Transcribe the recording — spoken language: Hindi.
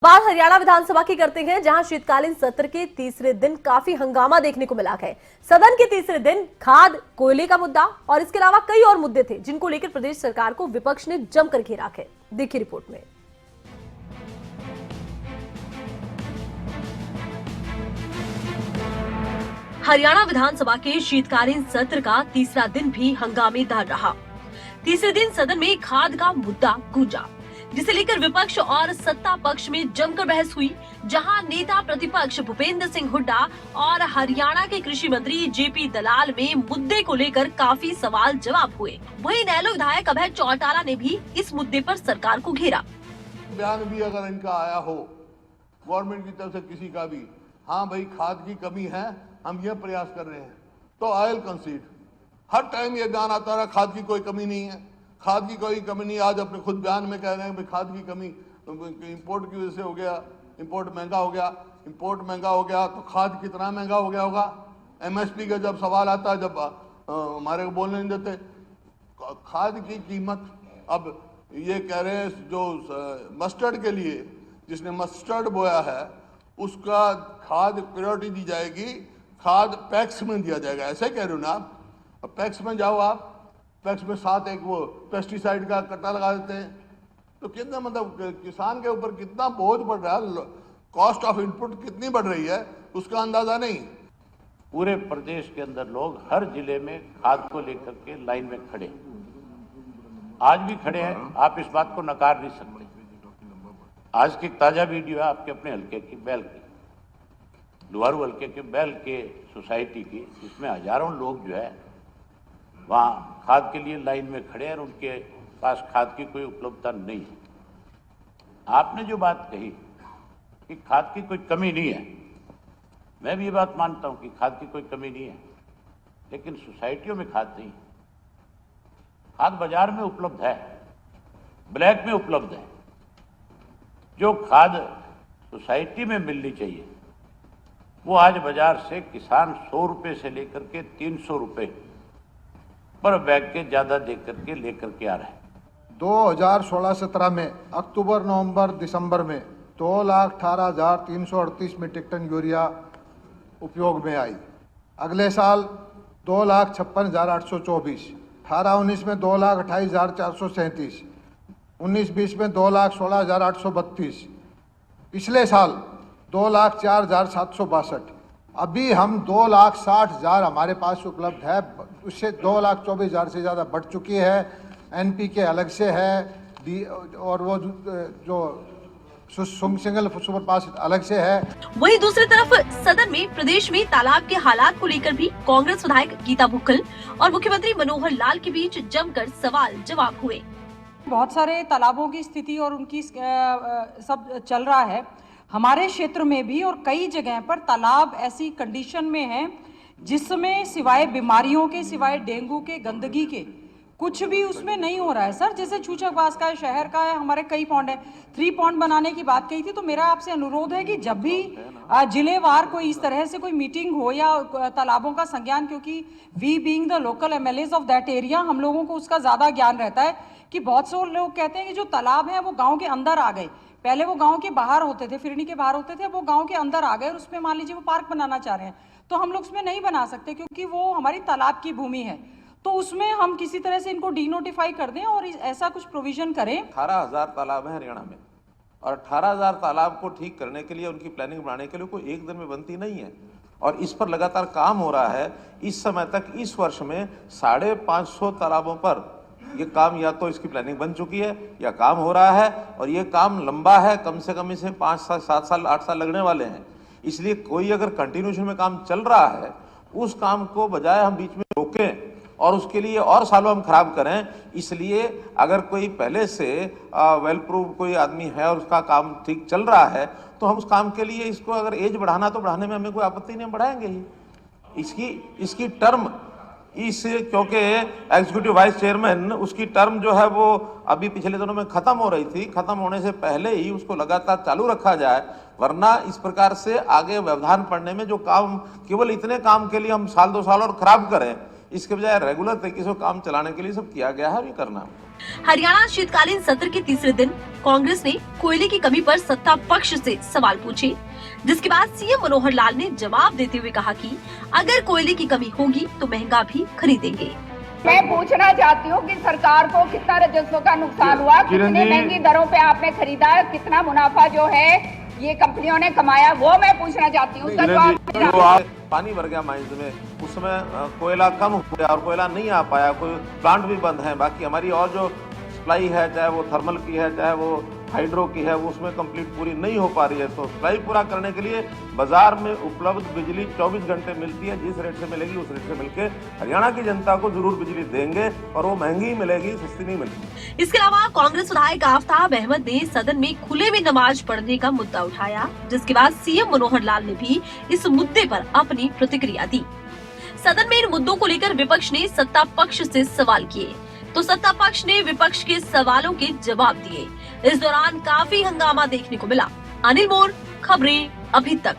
बात हरियाणा विधानसभा की करते हैं, जहां शीतकालीन सत्र के तीसरे दिन काफी हंगामा देखने को मिला है। सदन के तीसरे दिन खाद, कोयले का मुद्दा और इसके अलावा कई और मुद्दे थे, जिनको लेकर प्रदेश सरकार को विपक्ष ने जमकर घेरा है। देखिए रिपोर्ट में। हरियाणा विधानसभा के शीतकालीन सत्र का तीसरा दिन भी हंगामेदार रहा। तीसरे दिन सदन में खाद का मुद्दा गूंजा, जिसे लेकर विपक्ष और सत्ता पक्ष में जमकर बहस हुई, जहां नेता प्रतिपक्ष भूपेंद्र सिंह हुड्डा और हरियाणा के कृषि मंत्री जेपी दलाल में मुद्दे को लेकर काफी सवाल जवाब हुए। वहीं नैलो विधायक अभय चौटाला ने भी इस मुद्दे पर सरकार को घेरा। बयान भी अगर इनका आया हो गवर्नमेंट की तरफ से किसी का भी, हाँ भाई खाद की कमी है, हम ये प्रयास कर रहे हैं, तो आई विल कंसीड। हर टाइम ये बयान आता रहा खाद की कोई कमी नहीं है, खाद की कोई कमी नहीं। आज अपने खुद बयान में कह रहे हैं भाई खाद की कमी इंपोर्ट की वजह से हो गया, इंपोर्ट महंगा हो गया। इंपोर्ट महंगा हो गया तो खाद कितना महंगा हो गया होगा। एमएसपी का जब सवाल आता है, जब हमारे को बोलने नहीं देते, खाद की कीमत अब ये कह रहे हैं जो मस्टर्ड के लिए जिसने मस्टर्ड बोया है उसका खाद प्रायोरिटी दी जाएगी, खाद पैक्स में दिया जाएगा, ऐसे कह रहे हो ना आप। अब पैक्स में जाओ आप, पैक्स में साथ एक वो पेस्टिसाइड का कट्टा लगा देते हैं, तो कितना मतलब किसान के ऊपर कितना बोझ बढ़ रहा है, कॉस्ट ऑफ इनपुट कितनी बढ़ रही है उसका अंदाजा नहीं। पूरे प्रदेश के अंदर लोग हर जिले में खाद को लेकर के लाइन में खड़े, आज भी खड़े हैं, आप इस बात को नकार नहीं सकते। आज की ताजा वीडियो है आपके अपने हल्के की, बैल की, लुहारू हल्के के बैल के सोसाइटी की, जिसमें हजारों लोग जो है वहाँ खाद के लिए लाइन में खड़े हैं और उनके पास खाद की कोई उपलब्धता नहीं है। आपने जो बात कही कि खाद की कोई कमी नहीं है, मैं भी ये बात मानता हूँ कि खाद की कोई कमी नहीं है, लेकिन सोसाइटियों में खाद नहीं है। खाद बाजार में उपलब्ध है, ब्लैक में उपलब्ध है। जो खाद सोसाइटी में मिलनी चाहिए वो आज बाजार से किसान 100 रुपये से लेकर के 300 रुपये पर बैग के ज्यादा देकर के लेकर के आ रहा है। 2016-17 में अक्टूबर, नवंबर, दिसंबर में 2,18,338 मीट्रिक टन यूरिया उपयोग में आई। अगले साल 2,56,824, 18-19 में 2,28,437, 19-20 में 2,16,832, पिछले साल 2,04,762। अभी हम 2,60,000 हमारे पास उपलब्ध है, उससे 2,24,000 से ज़्यादा बढ़ चुकी है। एनपीके अलग से है और वो जो सिंगल सुपर पास अलग से है। वहीं दूसरी तरफ सदन में प्रदेश में तालाब के हालात को लेकर भी कांग्रेस विधायक गीता बुक्कल और मुख्यमंत्री मनोहर लाल के बीच जमकर सवाल जवाब हुए। बहुत सारे तालाबों की स्थिति और उनकी सब चल रहा है हमारे क्षेत्र में भी, और कई जगह पर तालाब ऐसी कंडीशन में है जिसमें सिवाय बीमारियों के, सिवाय डेंगू के, गंदगी के कुछ भी उसमें नहीं हो रहा है। सर, जैसे छूछकवास का है, शहर का है, हमारे कई पॉन्ड है, 3 पॉन्ड बनाने की बात कही थी। तो मेरा आपसे अनुरोध है कि जब भी जिलेवार कोई इस तरह से कोई मीटिंग हो या तालाबों का संज्ञान, क्योंकि we being the local MLAs of that area, हम लोगों को उसका ज्यादा ज्ञान रहता है कि बहुत से लोग कहते हैं कि जो तालाब है वो गाँव के अंदर आ गए। पहले वो गांव के बाहर होते थे, फिरनी के बाहर होते थे, अब वो गांव के अंदर आ गए और उसमें मान लीजिए वो पार्क बनाना चाह रहे हैं, तो हम लोग उसमें नहीं बना सकते क्योंकि वो हमारी तालाब की भूमि है। तो उसमें हम किसी तरह से इनको डीनोटिफाई कर दें और ऐसा कुछ प्रोविजन करें। 18,000 तालाब है हरियाणा में, और 18,000 तालाब को ठीक करने के लिए, उनकी प्लानिंग बनाने के लिए कोई एक दिन में बनती नहीं है, और इस पर लगातार काम हो रहा है। इस समय तक इस वर्ष में 550 तालाबों पर ये काम, या तो इसकी प्लानिंग बन चुकी है या काम हो रहा है, और ये काम लंबा है, कम से कम इसे 5 साल, 7 साल, 8 साल लगने वाले हैं। इसलिए कोई अगर कंटिन्यूशन में काम चल रहा है, उस काम को बजाय हम बीच में रोकें और उसके लिए और सालों हम खराब करें। इसलिए अगर कोई पहले से वेल प्रूव कोई आदमी है और उसका काम ठीक चल रहा है, तो हम उस काम के लिए इसको अगर एज बढ़ाना तो बढ़ाने में हमें कोई आपत्ति नहीं, बढ़ाएंगे ही। इसकी टर्म क्योंकि एग्जीक्यूटिव वाइस चेयरमैन, उसकी टर्म जो है वो अभी पिछले दिनों में खत्म हो रही थी, खत्म होने से पहले ही उसको लगातार चालू रखा जाए, वरना इस प्रकार से आगे व्यवधान पड़ने में, जो काम केवल इतने काम के लिए हम साल 2 साल और खराब करें, इसके बजाय रेगुलर तरीके से काम चलाने के लिए सब किया गया है और ये करना है। हरियाणा शीतकालीन सत्र के तीसरे दिन कांग्रेस ने कोयले की कमी पर सत्ता पक्ष से सवाल पूछे, जिसके बाद सीएम मनोहर लाल ने जवाब देते हुए कहा कि अगर कोयले की कमी होगी तो महंगा भी खरीदेंगे। मैं पूछना चाहती हूँ कि सरकार को कितना राजस्व का नुकसान हुआ, कितनी महंगी दरों पे आपने खरीदा, कितना मुनाफा जो है ये कंपनियों ने कमाया, वो मैं पूछना चाहती हूँ। पानी भर गया माइंस में, उसमें कोयला कम हो गया और कोयला नहीं आ पाया, कोई प्लांट भी बंद है। बाकी हमारी और जो सप्लाई है, चाहे वो थर्मल की है, चाहे वो हाइड्रो की है, वो उसमें कंप्लीट पूरी नहीं हो पा रही है। तो सप्लाई पूरा करने के लिए बाजार में उपलब्ध बिजली 24 घंटे मिलती है, जिस रेट से मिलेगी उस रेट से मिलके हरियाणा की जनता को जरूर बिजली देंगे, और वो महंगी ही मिलेगी, सस्ती नहीं मिलेगी। इसके अलावा कांग्रेस विधायक आफ्ताब अहमद ने सदन में खुले में नमाज पढ़ने का मुद्दा उठाया, जिसके बाद सीएम मनोहर लाल ने भी इस मुद्दे पर अपनी प्रतिक्रिया दी। सदन में इन मुद्दों को लेकर विपक्ष ने सत्ता पक्ष से सवाल किए, तो सत्ता पक्ष ने विपक्ष के सवालों के जवाब दिए। इस दौरान काफी हंगामा देखने को मिला। अनिल मोर, खबरें अभी तक।